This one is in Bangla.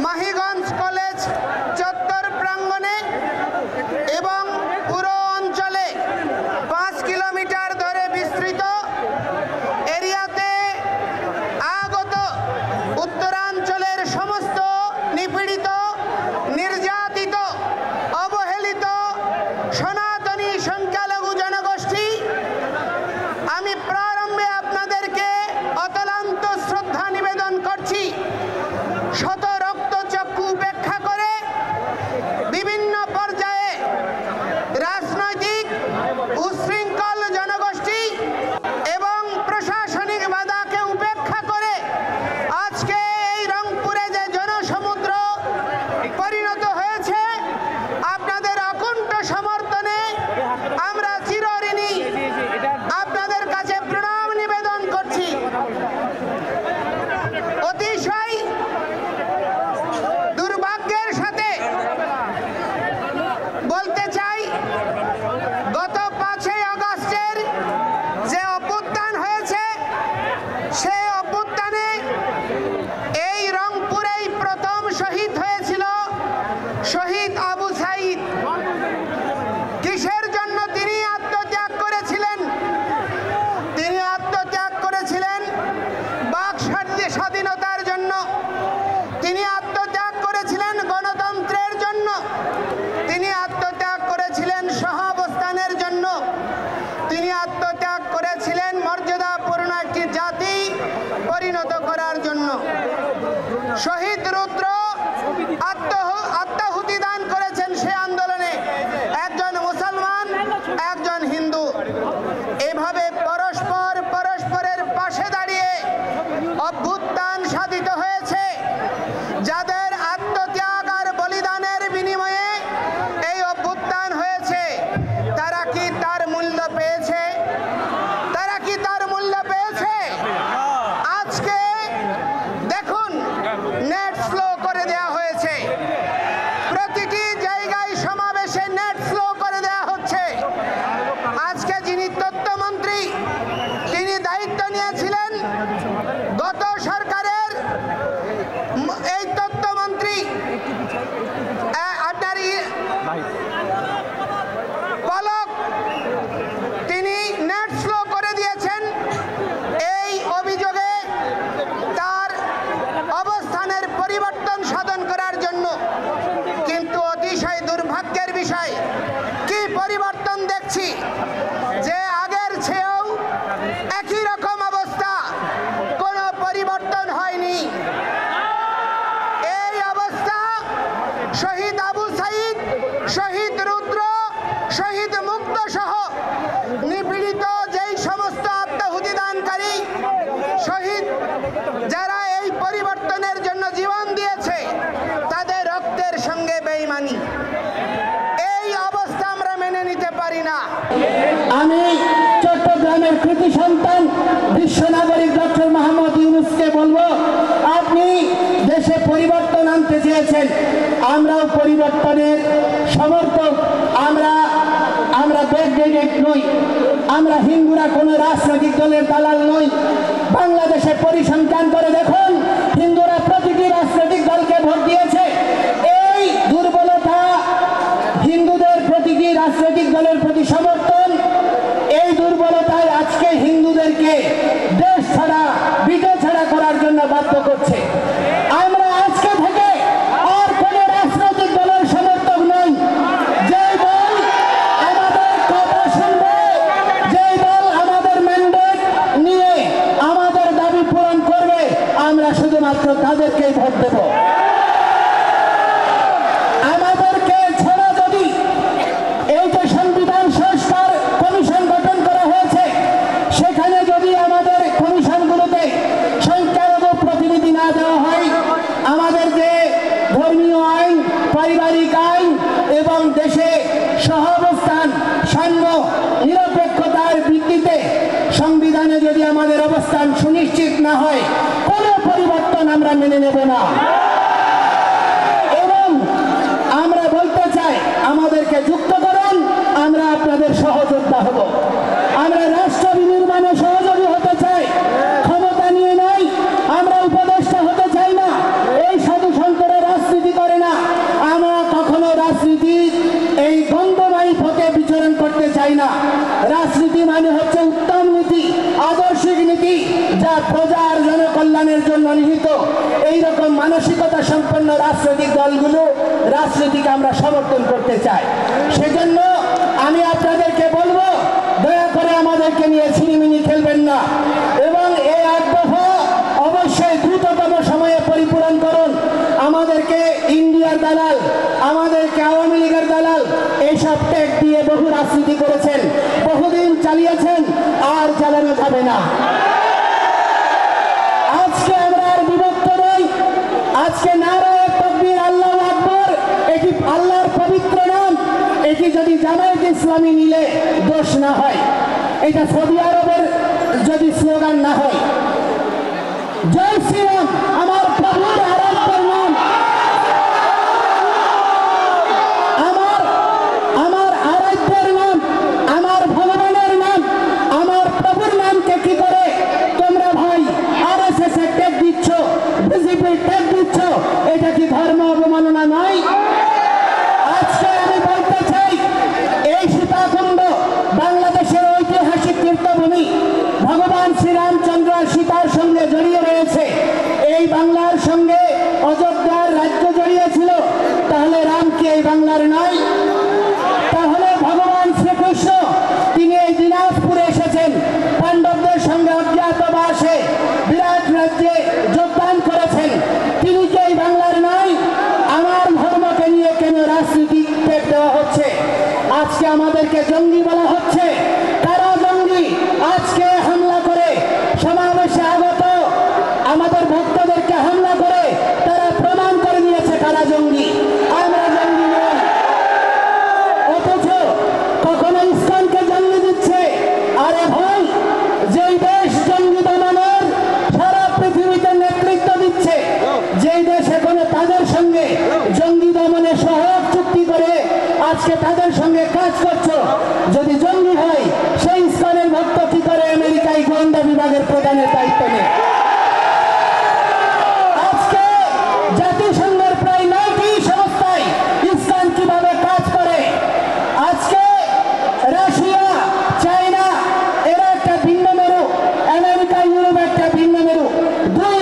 মাহিগঞ্জ কলেজ চত্বর প্রাঙ্গণে এবং পুরো অঞ্চলে 5 কিলোমিটার ধরে বিস্তৃত এরিয়াতে আগত উত্তরাঞ্চলের সমস্ত নিপীড়িত, নির্যাতিত, অবহেলিত সনাতনী সংখ্যালঘু জনগোষ্ঠী, আমি প্রারম্ভে আপনাদেরকে অতলান্ত শ্রদ্ধা নিবেদন করছি। শত রক্তচক্ষু উপেক্ষা করে বিভিন্ন পর্যায়ে রাজনৈতিক উশৃঙ্খল জনগোষ্ঠী এবং প্রশাসনিক বাধাকে উপেক্ষা করে আজকে এই রংপুরে যে জনসমুদ্র পরিণত হয়েছে, আপনাদের অকুণ্ঠ সমর্থনে আমরা চিরঋণী আপনাদের কাছে প্রণাম নিবেদন করছি। অতিশয় দুর্ভাগ্যের সাথে বলতে চাই, গত 5ই আগস্টের যে অভ্যুত্থান হয়েছে, সেই অভ্যুত্থানে এই রংপুরেই প্রথম শহীদ হয়েছিল শহীদ আবু সাঈদ। কিসের জন্য তিনি আত্মত্যাগ করেছিলেন? তিনি আত্মত্যাগ করেছিলেন বাক স্বাধীনতার জন্য, তিনি আত্মত্যাগ করেছিলেন গণতন্ত্রের জন্য, তিনি আত্মত্যাগ করেছিলেন সহাবস্থানের জন্য, তিনি আত্মত্যাগ করেছিলেন মর্যাদাপূর্ণ একটি জাতি পরিণত করার জন্য। শহীদ রুদ্র আত্মাহুতি দান করেছেন সে আন্দোলনে, একজন মুসলমান, একজন হিন্দু। এভাবে পরস্পরের পাশে দাঁড়িয়ে অভ্যুত্থান সাধিত হয়েছে। যাদের আত্মত্যাগ আর বলিদানের বিনিময়ে এই অভ্যুত্থান হয়েছে, তারা কি তার মূল্য পেয়েছে? তারা কি তার মূল্য পেয়েছে? আজকে দেখুন, নেট স্লো করে দেওয়া হয়েছে, প্রতিটি জায়গায় সমাবেশে নেট স্লো করে দেওয়া হচ্ছে। আজকে যিনি তথ্যমন্ত্রী, তিনি দায়িত্ব নিয়েছিলেন গত সরকারের, এই তথ্যমন্ত্রী আপনার পলক, তিনি নেট স্লো করে দিয়েছেন এই অভিযোগে তার অবস্থানের পরিবর্তন সাধন করার জন্য। কিন্তু অতিশয় দুর্ভাগ্যের বিষয়, কি পরিবর্তন দেখছি যে আগের চেয়েও একই রকম অবস্থা, কোনো পরিবর্তন হয়নি। এই অবস্থা শহীদ আবু সাঈদ, শহীদ রুদ্র, শহীদ মুক্ত সহ নিপীড়িত যেই সমস্ত আত্মাহুতি দানকারী শহীদ, যারা এই পরিবর্তনের জন্য জীবন দিয়েছে, তাদের রক্তের সঙ্গে বেঈমানি। এই অবস্থা আমরা মেনে নিতে পারি না। আমি চট্টগ্রামের কৃতি সন্তান বিশ্ব নাগরিক ডক্টর মোহাম্মদ ইউনূসকে বলবো, আপনি দেশে পরিবর্তন আনতে চেয়েছেন, আমরাও পরিবর্তনের সমর্থক। আমরা ব্যাকডেটেড নই, আমরা হিন্দুরা কোনো রাজনৈতিক দলের দালাল নই। বাংলাদেশে পরিসংখ্যান করে দেখুন, হিন্দুরা প্রতিটি রাজনৈতিক দলকে ভোট দিয়েছে। এই দুর্বলতা, হিন্দুদের প্রতিটি রাজনৈতিক দলের প্রতি সমর্থন, এই দুর্বলতায় আজকে হিন্দুদেরকে দেশ ছাড়া, বিটে ছাড়া করার জন্য বাধ্য করছে। আমরা আজকে থেকে আর কোন রাজনৈতিক দলের সমর্থক নই। যেই দল আমাদের কথা শুনবে, যেই দল আমাদের ম্যান্ডেট নিয়ে আমাদের দাবি পূরণ করবে, আমরা শুধুমাত্র তাদেরকেই ভোট দেব। আমাদেরকে ছাড়া যদি এই যে সংবিধান সংস্কার কমিশন গঠন করা হয়েছে, সেখানে যদি আমাদের কমিশনগুলোতে সংখ্যালঘু প্রতিনিধি না দেওয়া হয়, আমাদের যে ধর্মীয় আইন, পারিবারিক আইন এবং দেশে সহাবস্থান, সাম্য, নিরপেক্ষতার ভিত্তিতে সংবিধানে যদি আমাদের অবস্থান সুনিশ্চিত না হয়, কোনো পরিবর্তন আমরা মেনে নেব না। এবং আমরা বলতে চাই, আমাদেরকে যুক্ত করুন, আমরা আপনাদের সহযোদ্ধা হব। আমরা রাষ্ট্র বিনির্মাণে সহযোগী হতে চাই, ক্ষমতা নিয়ে নয়। আমরা উপদেষ্টা হতে চাই না। এই সাধু সন্তরা প্রজার জনকল্যাণের জন্য নিহিত এইরকম মানসিকতা সম্পন্ন রাজনৈতিক দলগুলো রাজনীতিকে আমরা সমর্থন করতে চাই। সেজন্য আমি আপনাদেরকে বলবো, দয়া করে আমাদেরকে নিয়ে ছিনিমিনি খেলবেন না এবং এই 8 দফা অবশ্যই দ্রুততম সময়ে পরিপূরণ করুন। আমাদেরকে ইন্ডিয়ার দালাল, আমাদেরকে আওয়ামী লীগের দালাল এইসব ট্যাগ দিয়ে বহু রাজনীতি করেছেন, বহুদিন চালিয়েছেন, আর চালানো যাবে না। আজকে আমরা আর বিভক্ত নই। আজকে নারায়ে তাকবীর, আল্লাহু আকবার, এটি আল্লাহর পবিত্র নাম। এটি যদি জামায়াত ইসলামী নিলে দোষ না হয়, এটা সৌদি আরবের যদি স্লোগান না হয়। জয় শ্রীরাম আমার প্রভুর আরাধ্যের নাম, আমার আরাধ্যের নাম, আমার ভগবানের নাম, আমার প্রভুর নামকে কি করে তোমরা ভাই আরএসএস এর ট্যাগ দিচ্ছ, বিজেপির ট্যাগ দিচ্ছ? এটা কি ধর্ম অবমাননা নয়? আজকে আমি বলতে চাই, এই সীতাকুণ্ড বাংলাদেশের ঐতিহাসিক তীর্থভূমি, ভগবান শ্রীরামচন্দ্র সীতার সঙ্গে জড়িয়ে রয়েছে। এই বাংলার সঙ্গে অযোধ্যার রাজ্য জড়িয়ে ছিল, তাহলে রাম কি এই বাংলার নয়? তাহলে ভগবান শ্রীকৃষ্ণ তিনি এই দিনাজপুরে এসেছেন, পাণ্ডবদের সঙ্গে অজ্ঞাতবাসে বিরাট রাজ্যে যোগদান করেছেন, তিনি কি এই বাংলার নয়? আমার ধর্মকে নিয়ে কেন রাজনীতি দেওয়া হচ্ছে? আজকে আমাদেরকে জঙ্গি বলা হচ্ছে। তারা জঙ্গি। আজকে হামলা করে সমাবেশে আগত আমাদের ভক্তদেরকে হামলা করে তারা প্রমাণ করে দিয়েছে তারা জঙ্গি। আমরা জঙ্গি নই। অথচ কখনো ইসলামকে জঙ্গি দিচ্ছে। আরে ভাই, যেই দেশ জঙ্গি দমনের সারা পৃথিবীতে নেতৃত্ব দিচ্ছে, যেই দেশ এখনো তাদের সঙ্গে জঙ্গি দমনে সহায়ক চুক্তি করে আজকে তাদের সঙ্গে কাজ করছো, যদি জঙ্গি হয় সেই ইসলামের ভক্ত কি করে আমেরিকায় গোয়েন্দা বিভাগের প্রধানের দায়িত্ব নেয়? আজকে জাতিসংঘের প্রায় 9টি সংস্থায় ইসলাম কিভাবে কাজ করে? আজকে রাশিয়া, চায়না এরা একটা ভিন্ন মেরু, আমেরিকা, ইউরোপ একটা ভিন্ন মেরু। 2